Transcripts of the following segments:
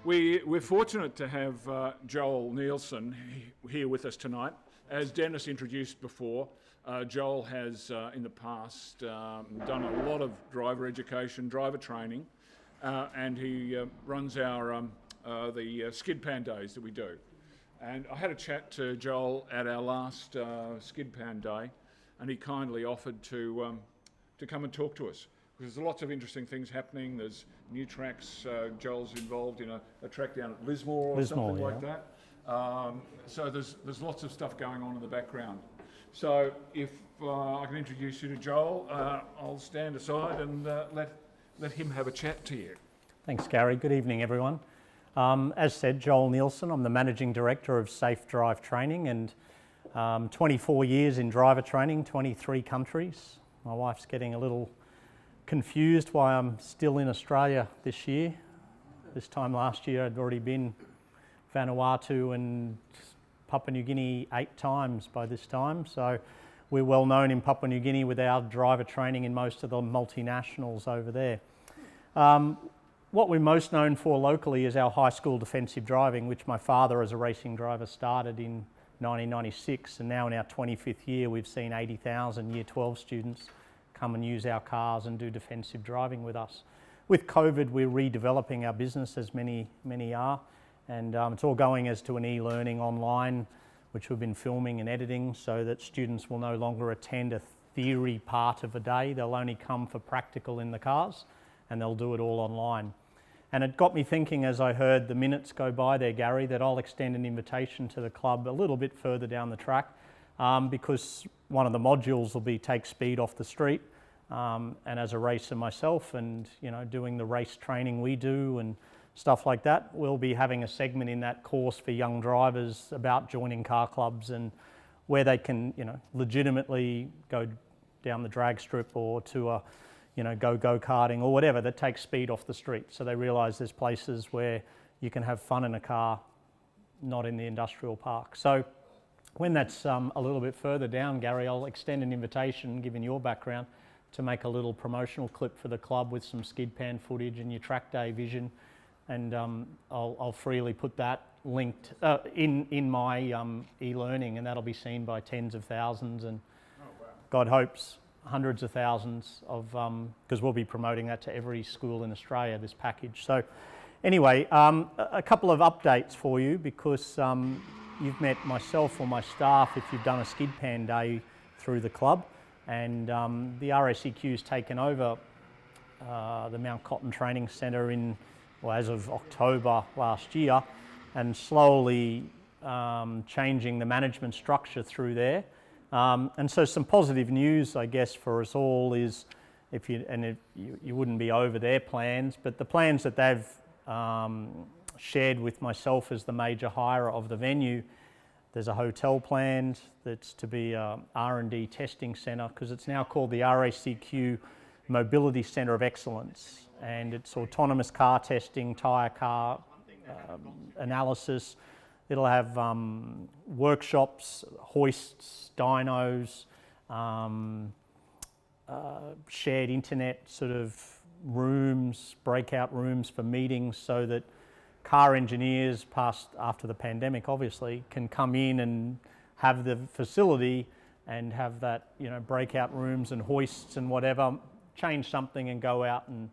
We're fortunate to have Joel Neilsen here with us tonight. As Dennis introduced before, Joel has in the past done a lot of driver education, driver training, and he runs our the skid pan days that we do. And I had a chat to Joel at our last skid pan day, and he kindly offered to come and talk to us. Because there's lots of interesting things happening. There's new tracks. Joel's involved in a track down at Lismore or something like that. So there's lots of stuff going on in the background. So if I can introduce you to Joel, I'll stand aside and let him have a chat to you. Thanks, Gary. Good evening, everyone. As said, Joel Neilsen. I'm the Managing Director of Safe Drive Training, and 24 years in driver training, 23 countries. My wife's getting a little confused why I'm still in Australia this year. This time last year I'd already been Vanuatu and Papua New Guinea 8 times by this time. So we're well known in Papua New Guinea with our driver training in most of the multinationals over there. What we're most known for locally is our high school defensive driving, which my father as a racing driver started in 1996, and now in our 25th year we've seen 80,000 Year 12 students come and use our cars and do defensive driving with us. With COVID, we're redeveloping our business, as many are, and it's all going as to an e-learning online, which we've been filming and editing so that students will no longer attend a theory part of a day. They'll only come for practical in the cars, and they'll do it all online. And it got me thinking as I heard the minutes go by there, Gary, that I'll extend an invitation to the club a little bit further down the track, because one of the modules will be take speed off the street. And as a racer myself, and doing the race training we do and stuff like that, we'll be having a segment in that course for young drivers about joining car clubs and where they can legitimately go down the drag strip or to a go-karting or whatever that takes speed off the street. So they realise there's places where you can have fun in a car, not in the industrial park. So when that's a little bit further down, Gary, I'll extend an invitation, given your background, to make a little promotional clip for the club with some skid pan footage and your track day vision, and I'll freely put that linked in my e-learning, and that'll be seen by tens of thousands and God hopes hundreds of thousands of, because we'll be promoting that to every school in Australia, this package. So anyway, a couple of updates for you, because you've met myself or my staff if you've done a skid pan day through the club. And the RACQ's taken over the Mount Cotton Training Centre as of October last year, and slowly changing the management structure through there. And so some positive news, I guess, for us all is, you wouldn't be over their plans, but the plans that they've shared with myself as the major hirer of the venue. There's a hotel planned that's to be a R&D testing centre, because it's now called the RACQ Mobility Centre of Excellence, and it's autonomous car testing, tyre car analysis. It'll have workshops, hoists, dynos, shared internet sort of rooms, breakout rooms for meetings, so that car engineers, after the pandemic obviously, can come in and have the facility and have that, breakout rooms and hoists and whatever, change something and go out and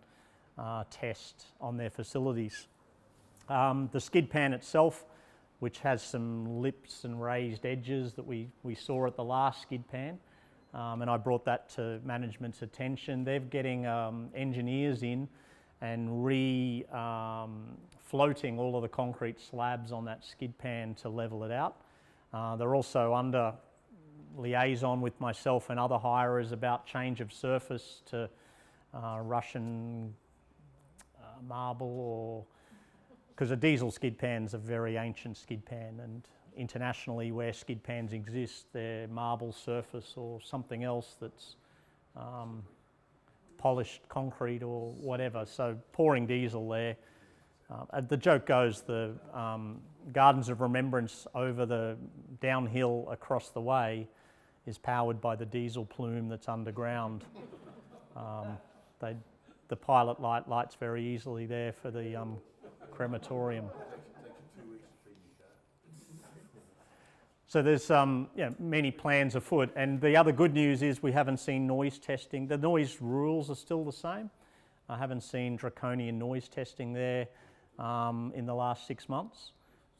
test on their facilities. The skid pan itself, which has some lips and raised edges that we saw at the last skid pan, and I brought that to management's attention. They're getting engineers in and floating all of the concrete slabs on that skid pan to level it out. They're also under liaison with myself and other hirers about change of surface to Russian marble, because a diesel skid pan's a very ancient skid pan, and internationally where skid pans exist, they're marble surface or something else that's polished concrete or whatever. So pouring diesel there. The joke goes, the Gardens of Remembrance over the downhill across the way is powered by the diesel plume that's underground. The pilot light lights very easily there for the crematorium. So there's many plans afoot, and the other good news is we haven't seen noise testing. The noise rules are still the same. I haven't seen draconian noise testing there in the last 6 months.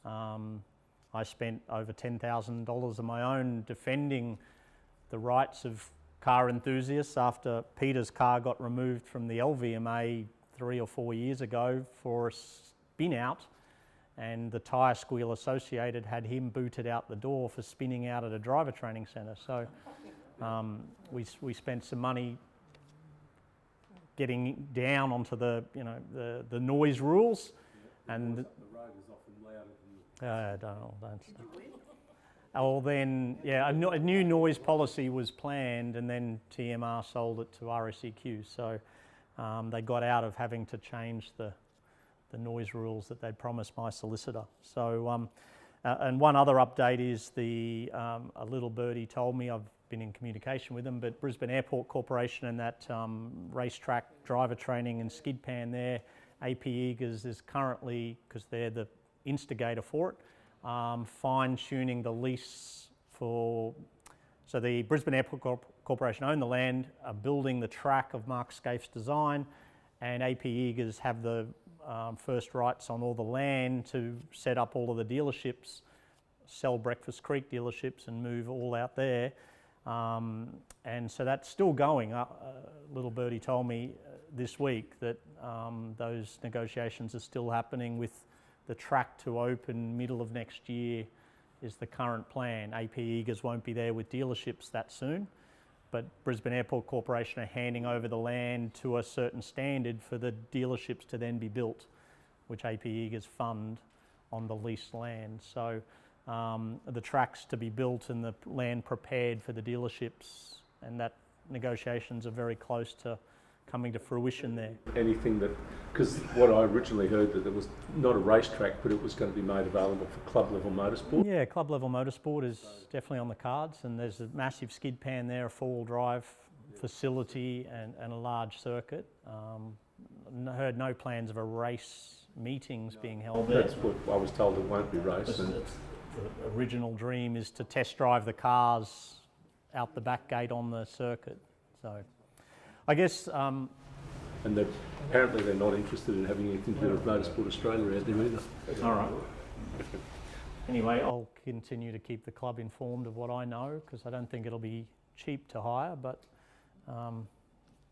I spent over $10,000 of my own defending the rights of car enthusiasts after Peter's car got removed from the LVMA 3 or 4 years ago for a spin out, and the Tyre Squeal Associated had him booted out the door for spinning out at a driver training centre. So we spent some money getting down onto the noise rules, and the road is often louder than don't. Oh, then a new noise policy was planned, and then TMR sold it to RACQ. So they got out of having to change the noise rules that they'd promised my solicitor. So, and one other update is a little birdie told me, I've been in communication with them, but Brisbane Airport Corporation and that racetrack driver training and skid pan there, AP Eagers is currently, because they're the instigator for it, fine-tuning the lease for, so the Brisbane Airport Corporation own the land, are building the track of Mark Scaife's design, and AP Eagers have the first rights on all the land to set up all of the dealerships, sell Breakfast Creek dealerships and move all out there. And so that's still going. Little birdie told me this week that those negotiations are still happening, with the track to open middle of next year is the current plan. AP Eagers won't be there with dealerships that soon, but Brisbane Airport Corporation are handing over the land to a certain standard for the dealerships to then be built, which AP Eagers fund on the leased land. So the track's to be built and the land prepared for the dealerships, and that negotiations are very close to coming to fruition there. Anything that, because what I originally heard that it was not a racetrack, but it was going to be made available for club level motorsport. Yeah, club level motorsport is definitely on the cards, and there's a massive skid pan there, a four-wheel drive facility and a large circuit. Heard no plans of a race meetings being held there. That's what I was told, it won't be raced. The original dream is to test drive the cars out the back gate on the circuit. So I guess... and apparently they're not interested in having anything to do with Motorsport Australia out there either. All right. Anyway, I'll continue to keep the club informed of what I know, because I don't think it'll be cheap to hire, but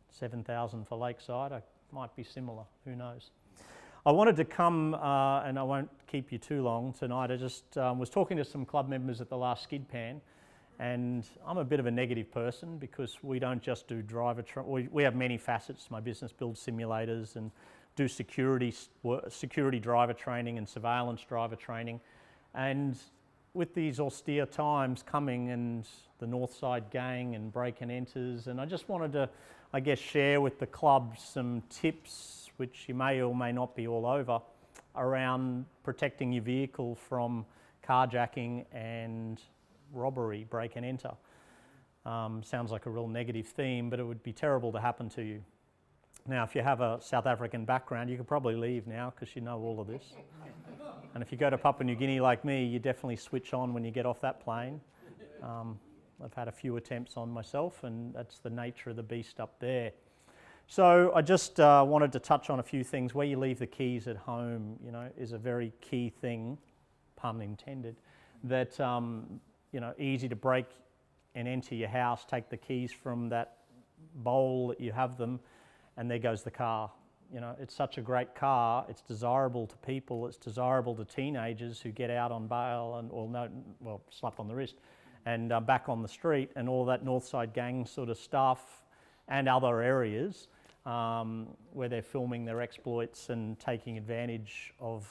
7,000 for Lakeside, it might be similar, who knows. I wanted to come, and I won't keep you too long tonight, I just was talking to some club members at the last skid pan, and I'm a bit of a negative person because we don't just do we have many facets to my business, build simulators and do security driver training and surveillance driver training. And with these austere times coming and the Northside gang and break and enters, and I just wanted to, I guess, share with the club some tips which you may or may not be all over around protecting your vehicle from carjacking and robbery, break and enter. Sounds like a real negative theme, but it would be terrible to happen to you. Now, if you have a South African background, you could probably leave now because you know all of this. And if you go to Papua New Guinea like me, you definitely switch on when you get off that plane. I've had a few attempts on myself, and that's the nature of the beast up there. So I just wanted to touch on a few things. Where you leave the keys at home, is a very key thing, pun intended, that easy to break and enter your house, take the keys from that bowl that you have them, and there goes the car. It's such a great car, it's desirable to people, it's desirable to teenagers who get out on bail slapped on the wrist, and back on the street, and all that Northside gang sort of stuff, and other areas where they're filming their exploits and taking advantage of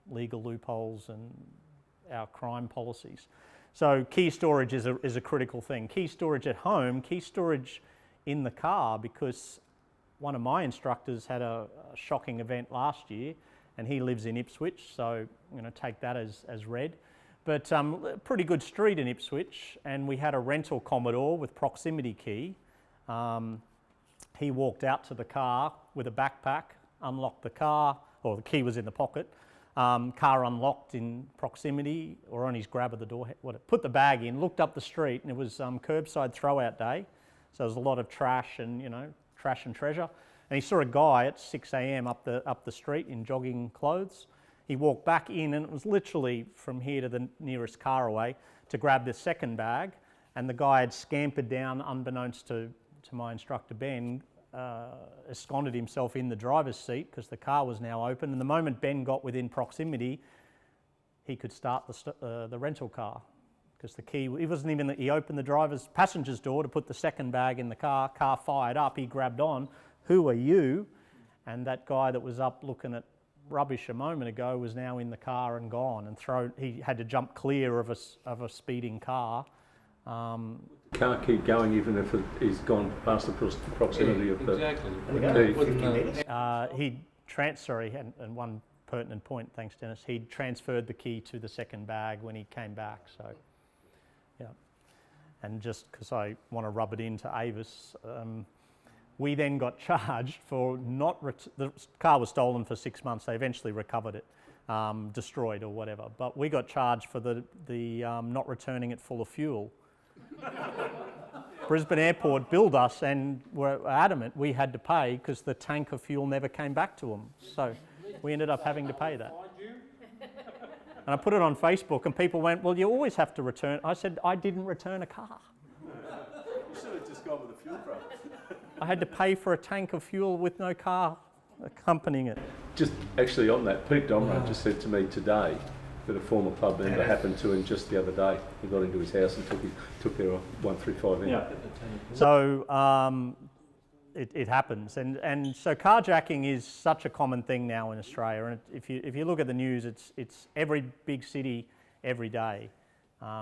legal loopholes and our crime policies. So key storage is a critical thing. Key storage at home, key storage in the car, because one of my instructors had a shocking event last year, and he lives in Ipswich, so take that as read. But pretty good street in Ipswich, and we had a rental Commodore with proximity key. He walked out to the car with a backpack, unlocked the car, or the key was in the pocket. Car unlocked in proximity or on his grab of the door, put the bag in, looked up the street, and it was curbside throw-out day. So there was a lot of trash and, trash and treasure. And he saw a guy at 6 a.m. up the street in jogging clothes. He walked back in, and it was literally from here to the nearest car away to grab the second bag. And the guy had scampered down, unbeknownst to my instructor Ben, ensconced himself in the driver's seat because the car was now open. And the moment Ben got within proximity, he could start the rental car because the key, he opened the passenger's door to put the second bag in the car fired up, he grabbed on, "Who are you?" And that guy that was up looking at rubbish a moment ago was now in the car and gone, and he had to jump clear of a speeding car. Can't keep going even if he's gone past the proximity of the key. And one pertinent point, thanks Dennis, he transferred the key to the second bag when he came back, so yeah. And just because I want to rub it into Avis, we then got charged for the car was stolen for 6 months. They eventually recovered it, destroyed or whatever. But we got charged for the not returning it full of fuel. Brisbane Airport billed us and were adamant we had to pay because the tank of fuel never came back to them. So we ended up having to pay that. And I put it on Facebook and people went, "Well, you always have to return." I said, "I didn't return a car." You should have just gone with the fuel price. I had to pay for a tank of fuel with no car accompanying it. Just actually on that, Pete Domro just said to me today that a former club member happened to him just the other day. He got into his house and took their 135 in. Yeah. So it happens, and so carjacking is such a common thing now in Australia. And if you look at the news, it's every big city every day.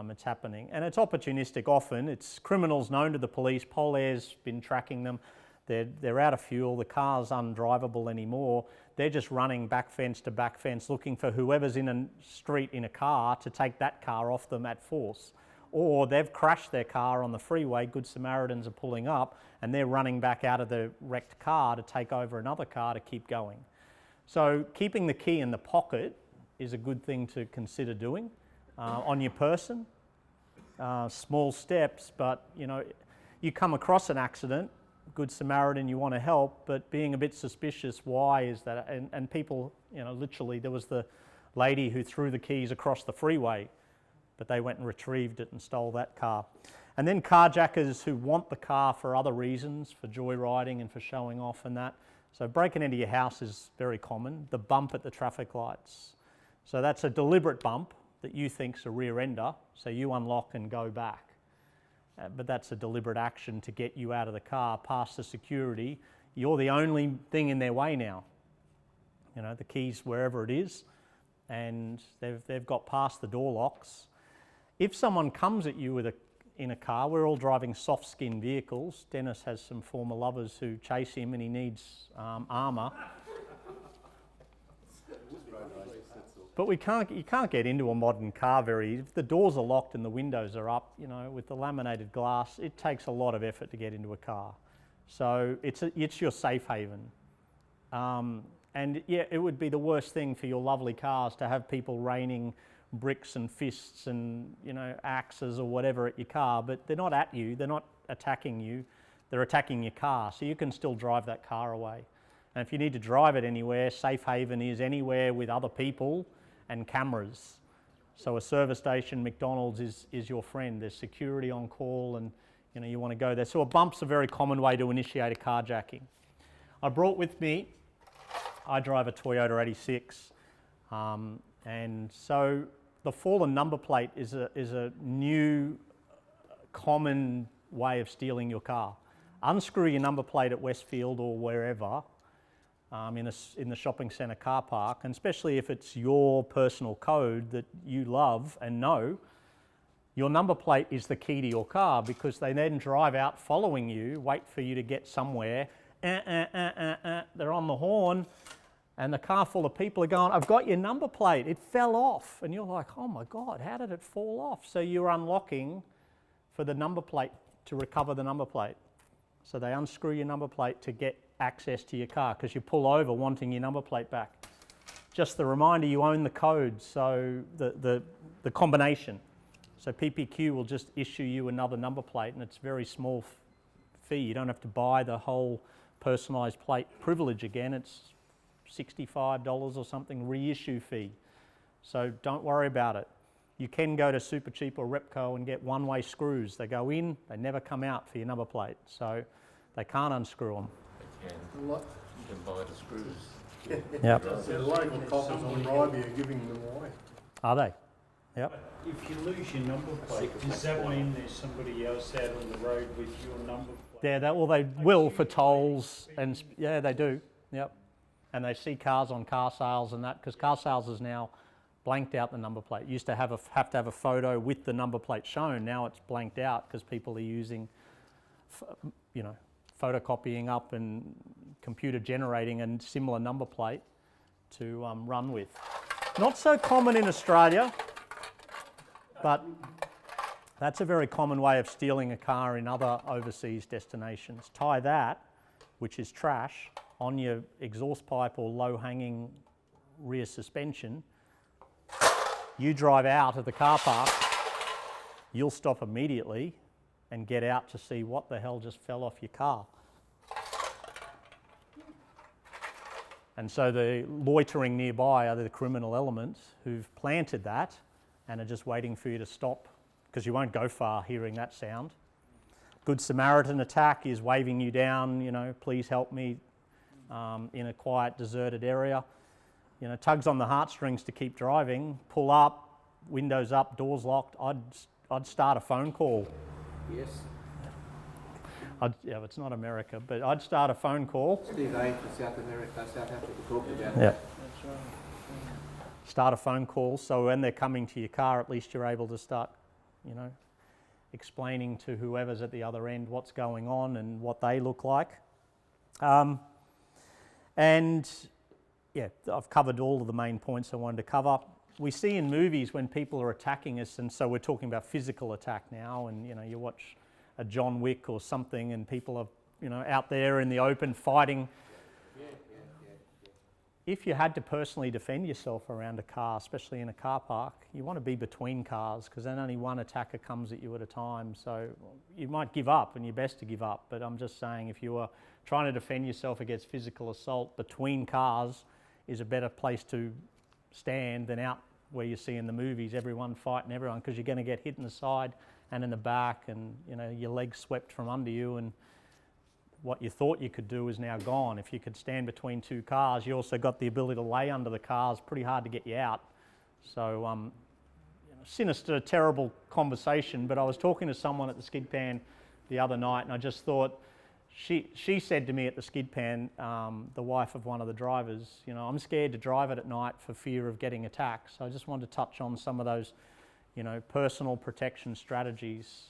It's happening, and it's opportunistic often. It's criminals known to the police. Polair's been tracking them. They're out of fuel. The car's undrivable anymore. They're just running back fence to back fence looking for whoever's in a street in a car to take that car off them at force. Or they've crashed their car on the freeway, Good Samaritans are pulling up, and they're running back out of the wrecked car to take over another car to keep going. So keeping the key in the pocket is a good thing to consider doing. On your person, small steps, but you come across an accident, Good Samaritan, you want to help, but being a bit suspicious, why is that? And people, literally there was the lady who threw the keys across the freeway, but they went and retrieved it and stole that car. And then carjackers who want the car for other reasons, for joyriding and for showing off and that. So breaking into your house is very common. The bump at the traffic lights. So that's a deliberate bump that you think's a rear ender, so you unlock and go back. But that's a deliberate action to get you out of the car, past the security. You're the only thing in their way now. The keys wherever it is, and they've got past the door locks. If someone comes at you in a car, we're all driving soft-skin vehicles. Dennis has some former lovers who chase him and he needs armour. But you can't get into a modern car if the doors are locked and the windows are up, with the laminated glass, it takes a lot of effort to get into a car. So it's your safe haven. And yeah, it would be the worst thing for your lovely cars to have people raining bricks and fists and, axes or whatever at your car, but they're not at you, they're not attacking you, they're attacking your car. So you can still drive that car away. And if you need to drive it anywhere, safe haven is anywhere with other people and cameras. So a service station, McDonald's is your friend. There's security on call and you want to go there. So a bump's a very common way to initiate a carjacking. I brought with me, I drive a Toyota 86, and so the fallen number plate is a new common way of stealing your car. Unscrew your number plate at Westfield or wherever, in the shopping centre car park, and especially if it's your personal code that you love and know, your number plate is the key to your car, because they then drive out following you, wait for you to get somewhere, they're on the horn, and the car full of people are going, "I've got your number plate, it fell off." And you're like, "Oh my God, how did it fall off?" So you're unlocking for the number plate to recover the number plate. So they unscrew your number plate to get access to your car because you pull over wanting your number plate back. just the reminder, you own the code, so the combination. So PPQ will just issue you another number plate, and it's a very small fee. You don't have to buy the whole personalised plate privilege again. It's $65 or something reissue fee. So don't worry about it. You can go to Supercheap or Repco and get one-way screws. They go in, they never come out for your number plate, so they can't unscrew them. They can. You can buy the screws. Yep. The local coppers on Ryby are giving them away. Are they? Yep. If you lose your number plate, does that mean there's somebody else out on the road with your number plate? Yeah, they will for tolls, and yeah, they do. Yep. And they see cars on car sales and that, because car sales is now blanked out the number plate. Used to have to have a photo with the number plate shown. Now it's blanked out because people are using, photocopying up and computer generating a similar number plate to run with. Not so common in Australia, but that's a very common way of stealing a car in other overseas destinations. Tie that, which is trash, on your exhaust pipe or low-hanging rear suspension. You drive out of the car park, you'll stop immediately and get out to see what the hell just fell off your car. And so the loitering nearby are the criminal elements who've planted that and are just waiting for you to stop, because you won't go far hearing that sound. Good Samaritan attack is waving you down, please help me, in a quiet, deserted area. Tugs on the heartstrings to keep driving, pull up, windows up, doors locked. I'd start a phone call. Yes. It's not America, but I'd start a phone call. Steve Aid for South Africa talked about Yeah. Start a phone call, so when they're coming to your car, at least you're able to start, explaining to whoever's at the other end what's going on and what they look like. And yeah, I've covered all of the main points I wanted to cover. We see in movies when people are attacking us, and so we're talking about physical attack now, and you watch a John Wick or something and people are out there in the open fighting. If you had to personally defend yourself around a car, especially in a car park, you want to be between cars, because then only one attacker comes at you at a time. So you might give up, and you're best to give up, but I'm just saying if you are trying to defend yourself against physical assault, between cars is a better place to stand than out where you see in the movies, everyone fighting everyone, because you're going to get hit in the side and in the back, and your legs swept from under you, and what you thought you could do is now gone. If you could stand between two cars, you also got the ability to lay under the cars. Pretty hard to get you out. So sinister, terrible conversation, but I was talking to someone at the skid pan the other night, and I just thought, she said to me at the skid pan, the wife of one of the drivers, I'm scared to drive it at night for fear of getting attacked. So I just wanted to touch on some of those, personal protection strategies.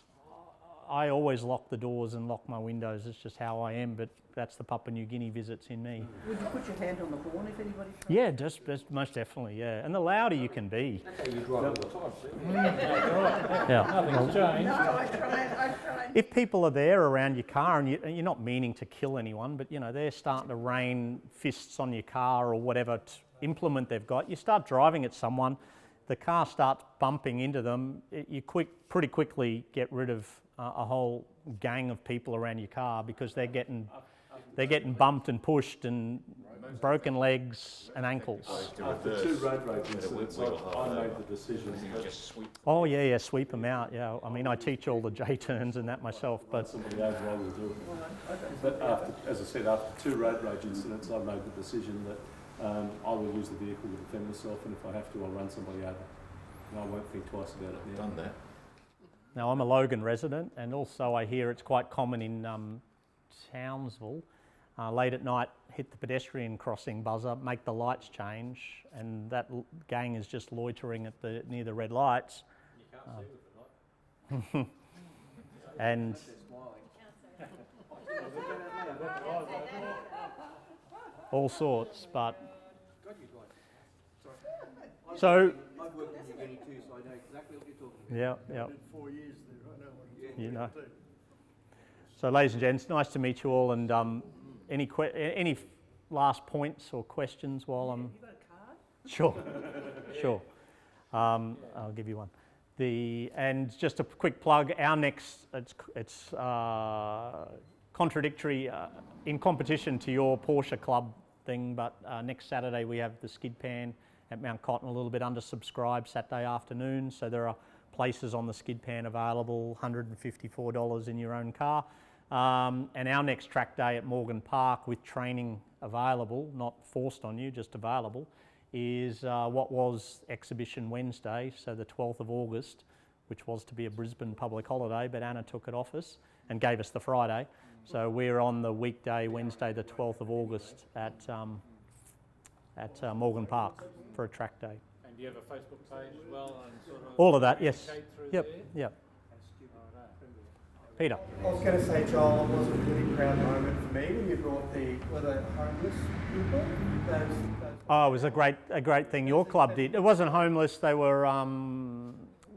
I always lock the doors and lock my windows. It's just how I am, but that's the Papua New Guinea visits in me. Would you put your hand on the horn if anybody tried? Yeah, just most definitely, yeah. And the louder you can be. That's how you drive all the time, see? Yeah. Nothing's changed. No, I tried. If people are there around your car and you're not meaning to kill anyone, but they're starting to rain fists on your car or whatever implement they've got, you start driving at someone, the car starts bumping into them, you pretty quickly get rid of a whole gang of people around your car, because they're getting bumped and pushed and broken legs and ankles. After 2 road rage incidents, I made the decision that Oh yeah, sweep them out. Yeah, I mean I teach all the J turns and that myself, but somebody over, I will do it. But as I said, after 2 road rage incidents, I made the decision that I will use the vehicle to defend myself, and if I have to, I'll run somebody over. And I won't think twice about it now. Done that. now I'm a Logan resident, and also I hear it's quite common in Townsville. Late at night, hit the pedestrian crossing buzzer, make the lights change, and that gang is just loitering at near the red lights. You can't see with the light. And all sorts, but so I've worked in New Guinea too, so I know exactly what you're talking about. yeah. I did 4 years there, I know what You know. So, ladies and gents, nice to meet you all. And any last points or questions while I'm? You got a card? Sure, sure. I'll give you one. And just a quick plug, our next, it's contradictory in competition to your Porsche Club thing, but next Saturday we have the skid pan at Mount Cotton, a little bit undersubscribed Saturday afternoon, so there are places on the skid pan available, $154 in your own car. And our next track day at Morgan Park with training available, not forced on you, just available, is what was Exhibition Wednesday, so the 12th of August, which was to be a Brisbane public holiday, but Anna took it off us and gave us the Friday. So we're on the weekday, Wednesday the 12th of August at Morgan Park for a track day. And do you have a Facebook page as well? And sort of All of that, yes. Yep, there? yep. Peter. I was going to say, Joel, it was a really proud moment for me when you brought were they homeless people? Oh, it was a great thing your club did. It wasn't homeless, they were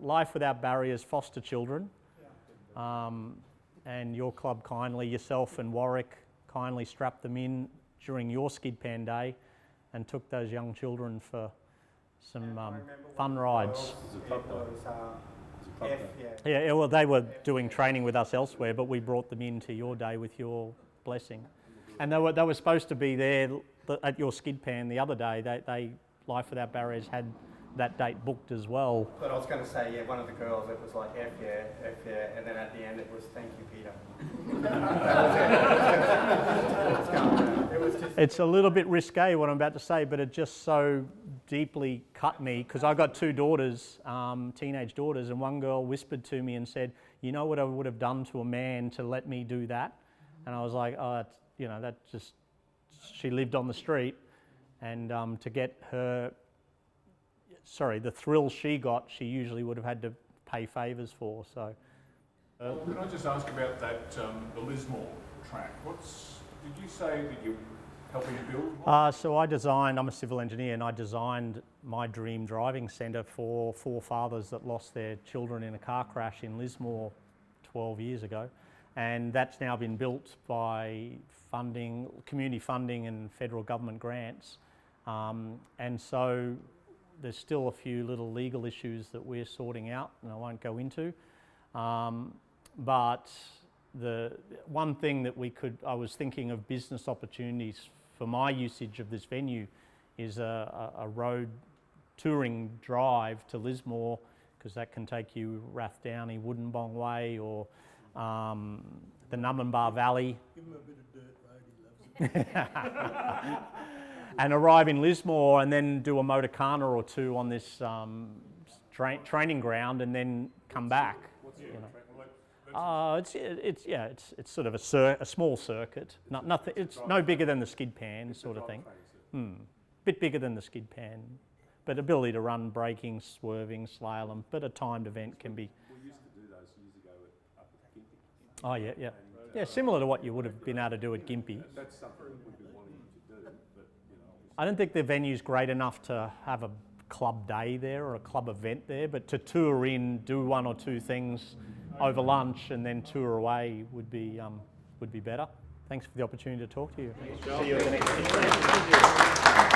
Life Without Barriers foster children. And your club kindly, yourself and Warwick, kindly strapped them in during your skid pan day and took those young children for some fun rides. Yeah, well, they were doing training with us elsewhere, but we brought them into your day with your blessing. And they were supposed to be there at your skid pan the other day. They Life Without Barriers had that date booked as well. But I was going to say, yeah, one of the girls, it was like, F yeah, and then at the end it was, thank you, Peter. It was just... It's a little bit risque what I'm about to say, but it just so deeply cut me, because I got two daughters, teenage daughters, and one girl whispered to me and said, you know what I would have done to a man to let me do that? And I was like, oh, that just, she lived on the street, and to get her, the thrill she got, she usually would have had to pay favours for, so. Can I just ask about that, the Lismore track? Did you say that you're helping to build one? So I'm a civil engineer, and I designed my dream driving centre for four fathers that lost their children in a car crash in Lismore 12 years ago. And that's now been built by community funding and federal government grants. And so there's still a few little legal issues that we're sorting out, and I won't go into. But the one thing that I was thinking of business opportunities for my usage of this venue is a road touring drive to Lismore, because that can take you Rathdowney, Woodenbong Way, or the Numbinbar Valley. Give him a bit of dirt road, he loves it. And arrive in Lismore and then do a motorcana or two on this training ground and then come back. It's sort of a small circuit. Nothing. It's no bigger than the skid pan sort of thing. Bit bigger than the skid pan, but ability to run braking, swerving, slalom. But a timed event can be. We used to do those years ago up at Gympie. Oh yeah. Yeah, similar to what you would have been able to do at Gympie. That's something we'd be wanting to do, but I don't think the venue's great enough to have a club day there or a club event there, but to tour in, do one or two things over lunch and then tour away would be better. Thanks for the opportunity to talk to you. See you at the next.